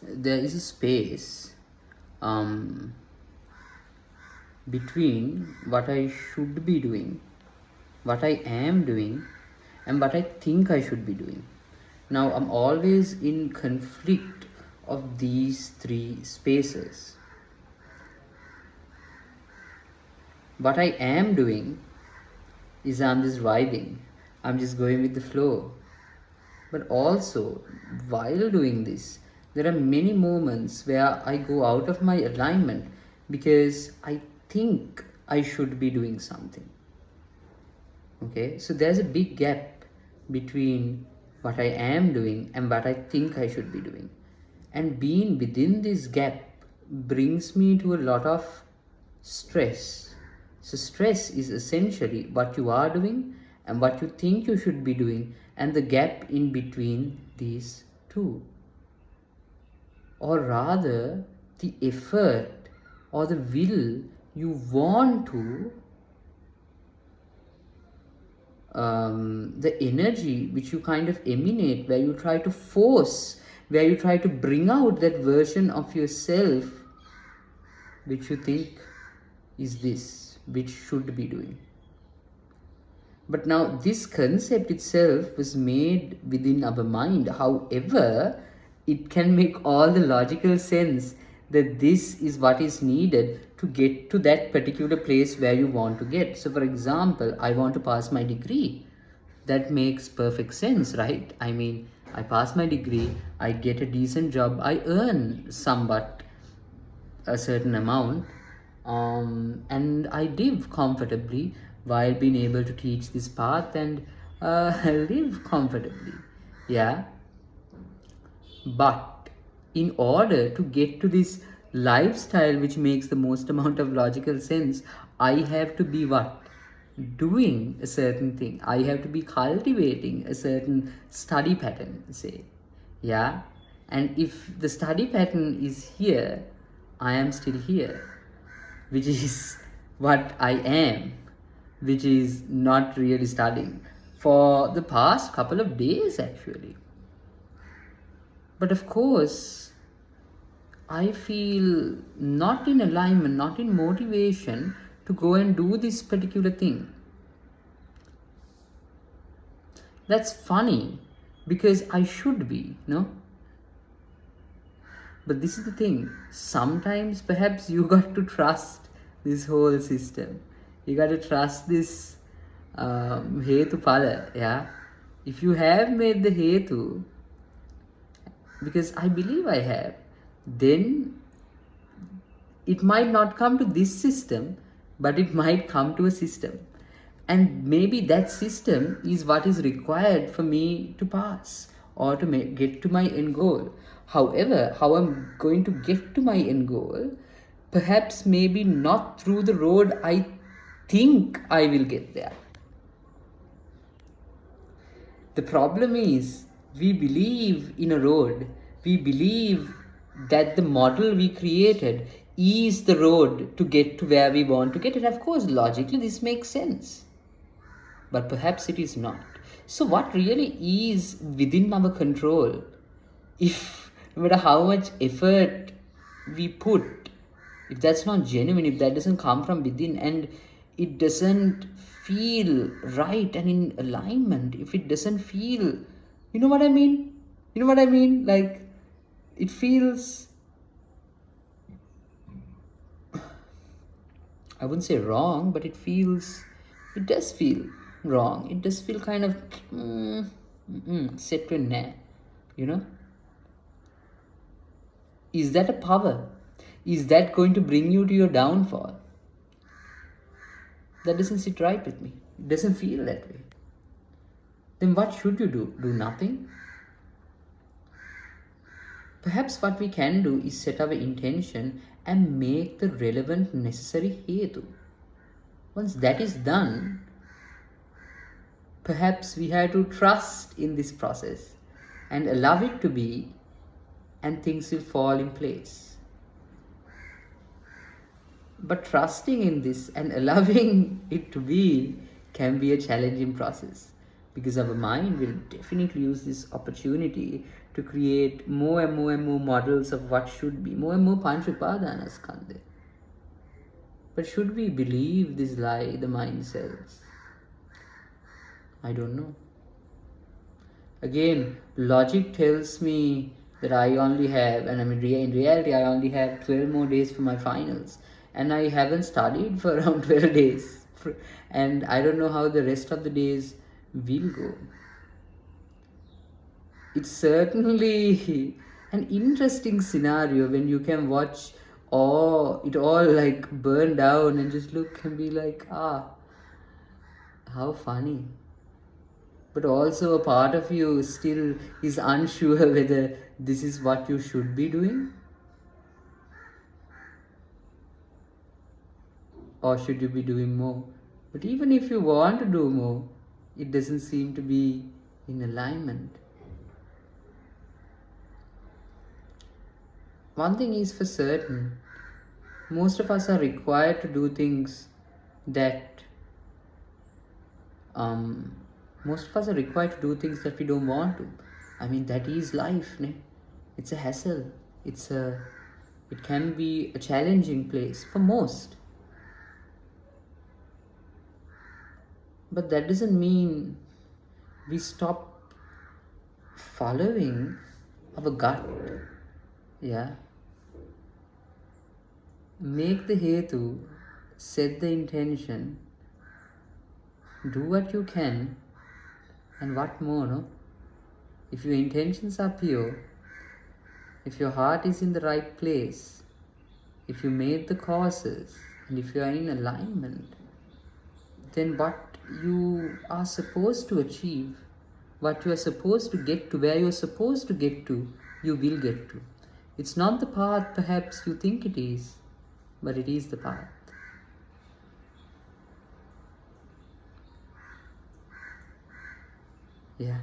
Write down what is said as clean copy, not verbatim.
there is a space um, between what I should be doing, what I am doing, and what I think I should be doing. Now, I'm always in conflict of these three spaces. What I am doing is I'm just vibing, I'm just going with the flow. But also, while doing this, there are many moments where I go out of my alignment because I think I should be doing something. Okay, so there's a big gap between what I am doing and what I think I should be doing. And being within this gap brings me to a lot of stress. So, stress is essentially what you are doing and what you think you should be doing, and the gap in between these two. Or rather, the effort or the will you want to, the energy which you kind of emanate, where you try to force, where you try to bring out that version of yourself which you think is this, which should be doing. But now this concept itself was made within our mind. However, it can make all the logical sense that this is what is needed to get to that particular place where you want to get. So for example, I want to pass my degree. That makes perfect sense, right? I mean, I pass my degree, I get a decent job, I earn somewhat a certain amount, and I live comfortably while being able to teach this path and live comfortably. Yeah. But in order to get to this lifestyle which makes the most amount of logical sense, I have to be what? Doing a certain thing. I have to be cultivating a certain study pattern, say. Yeah. And if the study pattern is here, I am still here, which is what I am, which is not really studying for the past couple of days actually. But of course, I feel not in alignment, not in motivation to go and do this particular thing. That's funny because I should be, no? But this is the thing. Sometimes perhaps you got to trust this whole system. You got to trust this hetu phala, yeah? If you have made the hetu, because I believe I have, then it might not come to this system, but it might come to a system. And maybe that system is what is required for me to pass or to get to my end goal. However, how I'm going to get to my end goal, perhaps maybe not through the road I think I will get there. The problem is, we believe in a road, we believe that the model we created is the road to get to where we want to get. And of course, logically, this makes sense. But perhaps it is not. So what really is within our control, if no matter how much effort we put, if that's not genuine, if that doesn't come from within and it doesn't feel right and in alignment, if it doesn't feel, you know what I mean? You know what I mean? Like, it feels, I wouldn't say wrong, but it does feel wrong. It does feel kind of set to a nah, you know? Is that a power? Is that going to bring you to your downfall? That doesn't sit right with me. It doesn't feel that way. Then what should you do? Do nothing? Perhaps what we can do is set our intention and make the relevant necessary hetu. Once that is done, perhaps we have to trust in this process and allow it to be, and things will fall in place. But trusting in this and allowing it to be can be a challenging process, because our mind will definitely use this opportunity to create more and more and more models of what should be, more and more Panchupadana skandha. But should we believe this lie the mind sells? I don't know. Again, logic tells me that I only have, and I mean, in reality, I only have 12 more days for my finals, and I haven't studied for around 12 days, and I don't know how the rest of the days will go. It's certainly an interesting scenario when you can watch it all like burn down and just look and be like, how funny. But also a part of you still is unsure whether this is what you should be doing, or should you be doing more. But even if you want to do more, it doesn't seem to be in alignment. One thing is for certain, most of us are required to do things that we don't want to. I mean, that is life, ne? It's a hassle. It can be a challenging place for most. But that doesn't mean we stop following our gut. Yeah. Make the hetu, set the intention, do what you can, and what more, no? If your intentions are pure, if your heart is in the right place, if you made the causes, and if you are in alignment, then what you are supposed to achieve, what you are supposed to get to, where you are supposed to get to, you will get to. It's not the path perhaps you think it is, but it is the path. Yeah.